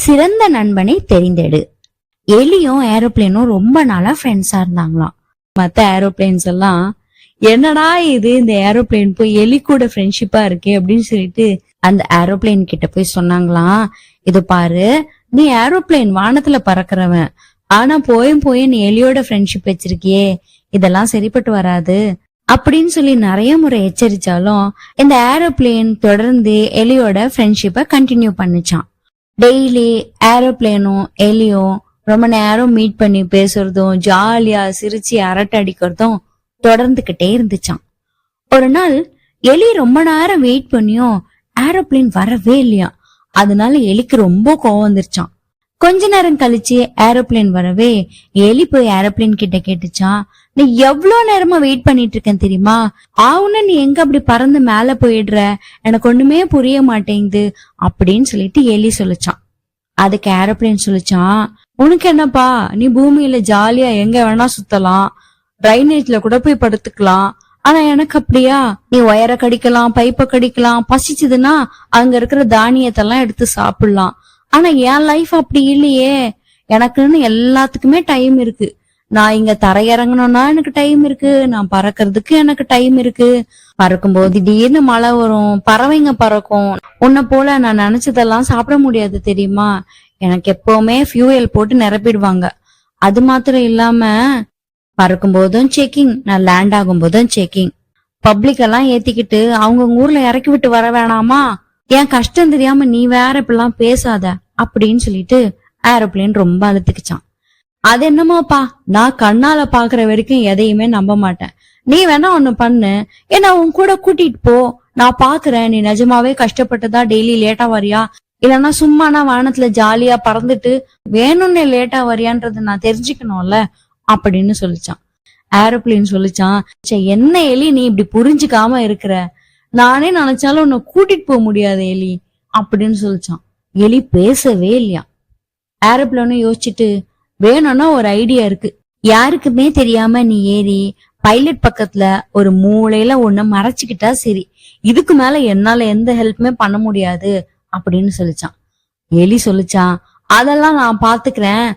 சிறந்த நண்பனை தெரிந்தெடு. எலியும் ஏரோப்ளேனும் ரொம்ப நாளா ஃப்ரெண்ட்ஸா இருந்தாங்களாம். மத்த ஏரோப்ளேன்ஸ் எல்லாம் என்னடா இது, இந்த ஏரோப்ளேன் போய் எலி கூட ஃப்ரெண்ட்ஷிப்பா இருக்கே அப்படின்னு சொல்லிட்டு அந்த ஏரோப்ளேன் கிட்ட போய் சொன்னாங்களாம், இது பாரு, நீ ஏரோப்ளேன் வானத்துல பறக்கிறவன், ஆனா போய் நீ எலியோட ஃப்ரெண்ட்ஷிப் வச்சிருக்கியே, இதெல்லாம் சரிப்பட்டு வராது அப்படின்னு சொல்லி நிறைய முறை எச்சரிச்சாலும் இந்த ஏரோப்ளேன் தொடர்ந்து எலியோட ஃப்ரெண்ட்ஷிப்பை கண்டினியூ பண்ணுச்சான். டெய்லி ஏரோப்ளேனும் எலியும் ரொம்ப நேரம் மீட் பண்ணி பேசுறதும் ஜாலியா சிரிச்சு அரட்டை அடிக்கிறதும் தொடர்ந்துகிட்டே இருந்துச்சான். ஒரு நாள் எலி ரொம்ப நேரம் வெயிட் பண்ணியும் ஏரோப்ளேன் வரவே இல்லையா. அதனால எலிக்கு ரொம்ப கோவம் வந்துருச்சான். கொஞ்ச நேரம் கழிச்சு ஏரோப்ளேன் வரவே எலி போய் ஏரோப்ளேன் கிட்ட கேட்டுச்சான், நீ எவ்வளவு நேரமா வெயிட் பண்ணிட்டு இருக்கேன் தெரியுமா, ஆவுன்னு நீ எங்க அப்படி பறந்து மேல போயிடுற, எனக்கு ஒண்ணுமே புரிய மாட்டேங்குது அப்படின்னு சொல்லிட்டு எலி சொல்லிச்சான். அதுக்கு ஏரோப்ளேன் சொல்லிச்சான், உனக்கு என்னப்பா, நீ பூமியில ஜாலியா எங்க வேணா சுத்தலாம், ட்ரைனேஜ்ல கூட போய் படுத்துக்கலாம், ஆனா எனக்கு அப்படியா, நீ ஒயர கடிக்கலாம், பைப்ப கடிக்கலாம், பசிச்சதுன்னா அங்க இருக்கிற தானியத்தெல்லாம் எடுத்து சாப்பிடலாம், ஆனா என் லைஃப் அப்படி இல்லையே, எனக்குன்னு எல்லாத்துக்குமே டைம் இருக்கு, நான் இங்க தரையிறங்கணும்னா எனக்கு டைம் இருக்கு, நான் பறக்கிறதுக்கு எனக்கு டைம் இருக்கு, பறக்கும் போது திடீர்னு மழை வரும், பறவைங்க பறக்கும், உன்னை போல நான் நினைச்சதெல்லாம் சாப்பிட முடியாது தெரியுமா, எனக்கு எப்பவுமே ஃபியூயல் போட்டு நிரப்பிடுவாங்க, அது மாத்திரம் இல்லாம பறக்கும் போதும் செக்கிங், நான் லேண்ட் ஆகும் போதும் செக்கிங், பப்ளிக் எல்லாம் ஏத்திக்கிட்டு அவங்க ஊர்ல இறக்கி விட்டு வர வேணாமா, என் கஷ்டம் தெரியாம நீ வேற இப்பெல்லாம் பேசாத அப்படின்னு சொல்லிட்டு ஏரோப்ளேன் ரொம்ப அழுத்துக்குச்சான். அது என்னமோப்பா, நான் கண்ணால பாக்குற வரைக்கும் எதையுமே நம்ப மாட்டேன், நீ வேணா ஒண்ணு பண்ணு, ஏன்னா உன் கூட கூட்டிட்டு போ, நான் பாக்குறேன் நீ நிஜமாவே கஷ்டப்பட்டுதா டெய்லி லேட்டா வரியா, இல்லன்னா சும்மானா வானத்துல ஜாலியா பறந்துட்டு வேணும்னு லேட்டா வரியான்றது நான் தெரிஞ்சுக்கணும்ல அப்படின்னு சொல்லிச்சான். ஏரோப்ளேன் சொல்லிச்சான், என்ன எலி நீ இப்படி புரிஞ்சுக்காம இருக்கிற, நானே நினைச்சாலும் உன்னை கூட்டிட்டு போக முடியாது எலி அப்படின்னு சொல்லிச்சான். எலி பேசவே இல்லையா. ஏரோப்ளேனும் யோசிச்சுட்டு, வேணும்னா ஒரு ஐடியா இருக்கு, யாருக்குமே தெரியாம நீ ஏறி பைலட் பக்கத்துல ஒரு மூளையில ஒண்ணு மறைச்சுக்கிட்டா சரி, இதுக்கு மேல என்னால எந்த ஹெல்ப்புமே பண்ண முடியாது அப்படின்னு சொல்லிச்சான். எலி சொல்லிச்சான், அதெல்லாம் நான் பாத்துக்கிறேன்,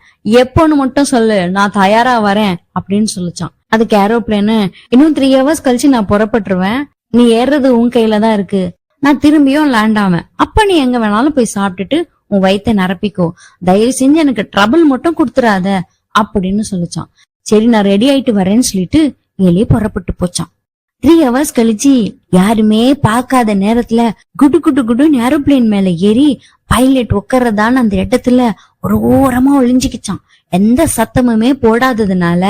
எப்போன்னு மட்டும் சொல்லு, நான் தயாரா வரேன் அப்படின்னு சொல்லிச்சான். அதுக்கு ஏரோப்ளேனு, இன்னும் 3 hours கழிச்சு நான் புறப்பட்டுருவேன், நீ ஏறுறது உன் கையில தான் இருக்கு, நான் திரும்பியும் லேண்ட் ஆவேன், அப்ப நீ எங்க வேணாலும் போய் சாப்பிட்டுட்டு உன் வயித்தை நிரப்பிக்கோ, தயவு செஞ்சு எனக்கு ட்ரபிள் மட்டும் கொடுத்துறாத அப்படின்னு சொல்லிச்சான். சரி நான் ரெடி ஆயிட்டு வரேன்னு சொல்லிட்டு எலி புறப்பட்டு போச்சான். 3 hours கழிச்சு யாருமே பாக்காத நேரத்துல குடு குடு குடுன்னு ஏரோப்ளேன் மேல ஏறி பைலட் உட்கார்றதான அந்த இடத்துல ஒரு ஓரமா ஒளிஞ்சுக்கிச்சான். எந்த சத்தமுமே போடாததுனால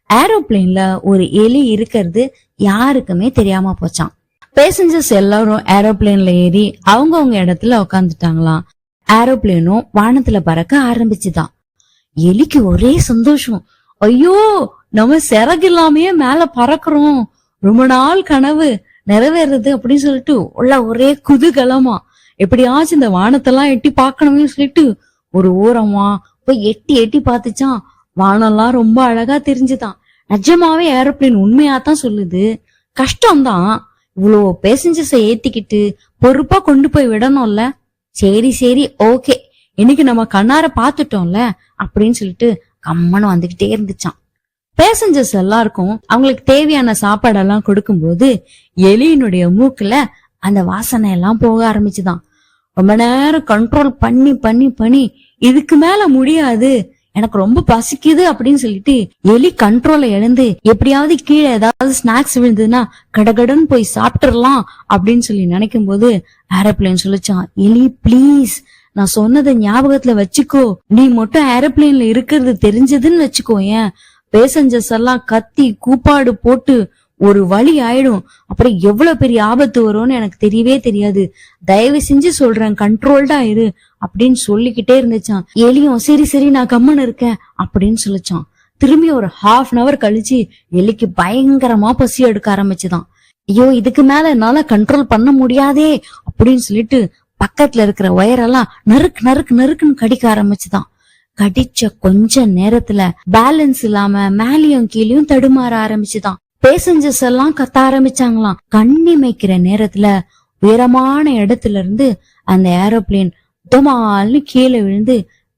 ஏரோப்ளேன்ல ஒரு எலி இருக்கிறது யாருக்குமே தெரியாம போச்சான். பேசஞ்சர்ஸ் எல்லாரும் ஏரோப்ளேன்ல ஏறி அவங்கவுங்க இடத்துல உட்காந்துட்டாங்களாம். ஏரோப்ளேனும் வானத்துல பறக்க ஆரம்பிச்சுதான். எலிக்கு ஒரே சந்தோஷம், ஐயோ நம்ம சிறகு இல்லாமயே மேல பறக்கிறோம், ரொம்ப நாள் கனவு நிறைவேறது அப்படின்னு சொல்லிட்டு உள்ள ஒரே குதூகலமா, எப்படியாச்சும் இந்த வானத்தெல்லாம் எட்டி பாக்கணும்னு சொல்லிட்டு ஒரு ஓரமா போய் எட்டி எட்டி பாத்துச்சான். வானம்லாம் ரொம்ப அழகா தெரிஞ்சுதான். நிஜமாவே ஏரோப்ளேன் உண்மையாதான் சொல்லுது, கஷ்டம்தான், இவ்வளவு பேசஞ்சர்ஸை ஏத்திக்கிட்டு பொறுப்பா கொண்டு போய் விடணும்ல, சரி ஓகே, இன்னைக்கு நம்ம கண்ணார பாத்துட்டோம்ல அப்படின்னு சொல்லிட்டு கம்மனு வந்துகிட்டே இருந்துச்சான். பேசஞ்சர்ஸ் எல்லாருக்கும் அவங்களுக்கு தேவையான சாப்பாடெல்லாம் கொடுக்கும்போது எலியினுடைய மூக்குல அந்த வாசனை எல்லாம் போக ஆரம்பிச்சுதான். ரொம்ப நேரம் கண்ட்ரோல் பண்ணி பண்ணி பண்ணி இதுக்கு மேல முடியாது, எனக்கு ரொம்ப பசிக்குது அப்படின்னு சொல்லிட்டு எலி கண்ட்ரோலை இழந்து எப்படியாவது கீழே ஏதாவது ஸ்நாக்ஸ் விழுந்ததுன்னா கடகடன்னு போய் சாப்பிட்டுறலாம் அப்படின்னு சொல்லி நினைக்கும் போது ஏரோப்ளேன் சொல்லிச்சான், எலி பிளீஸ், நான் சொன்னதை ஞாபகத்துல வச்சுக்கோ, நீ மட்டும் ஏரோப்ளேன்ல இருக்கிறது தெரிஞ்சதுன்னு வச்சுக்கோ, ஏன் பேசஞ்சர்ஸ் எல்லாம் கத்தி கூப்பாடு போட்டு ஒரு வழி ஆயிடும், அப்புறம் எவ்வளவு பெரிய ஆபத்து வரும்னு எனக்கு தெரியவே தெரியாது, தயவு செஞ்சு சொல்றேன் கண்ட்ரோல்டா இரு அப்படின்னு சொல்லிக்கிட்டே இருந்துச்சான். எலியும் சரி நான் கம்மன் இருக்கேன் அப்படின்னு சொல்லிச்சான். திரும்பி ஒரு 1/2 hour கழிச்சு எலிக்கு பயங்கரமா பசி எடுக்க ஆரம்பிச்சுதான். ஐயோ இதுக்கு மேல என்னால கண்ட்ரோல் பண்ண முடியாதே அப்படின்னு சொல்லிட்டு பக்கத்துல இருக்கிற ஒயரெல்லாம் நறுக்குன்னு கடிக்க ஆரம்பிச்சுதான். கடிச்ச கொஞ்ச நேரத்துல பேலன்ஸ் இல்லாம மேலையும் கீழையும் தடுமாற ஆரம்பிச்சுதான். பேசஞ்சர்ஸ் எல்லாம் கத்த ஆரம்பிச்சாங்களாம். கண்ணி மேய்க்கிற நேரத்துல உயரமான இடத்துல இருந்து அந்த ஏரோப்ளேன் டொமால்னு கீழே விழுந்து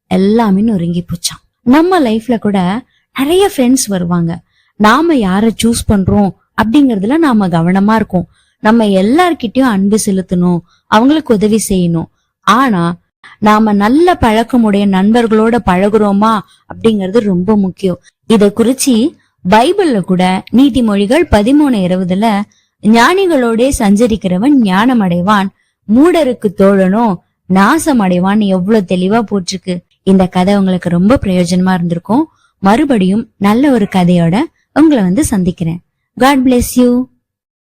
எல்லாமே நொறுங்கி போச்சான். நம்ம லைஃப்ல கூட நிறைய ஃப்ரெண்ட்ஸ் வருவாங்க. நாம யார சூஸ் பண்றோம் அப்படிங்கறதுல நாம கவனமா இருக்கோம். நம்ம எல்லார்கிட்டயும் அன்பு செலுத்தணும், அவங்களுக்கு உதவி செய்யணும். ஆனா நாம நல்ல பழக்கமுடைய நண்பர்களோட பழகுறோமா அப்படிங்கறது ரொம்ப முக்கியம். இத குறிச்சு பைபிள்ல கூட நீதிமொழிகள் 13:20 ஞானிகளோட சஞ்சரிக்கிறவன் ஞானம் அடைவான், மூடருக்கு தோழனோ நாசம் அடைவான்னு எவ்வளவு தெளிவா போட்டிருக்கு. இந்த கதை உங்களுக்கு ரொம்ப பிரயோஜனமா இருந்திருக்கும். மறுபடியும் நல்ல ஒரு கதையோட உங்களை சந்திக்கிறேன். God bless you.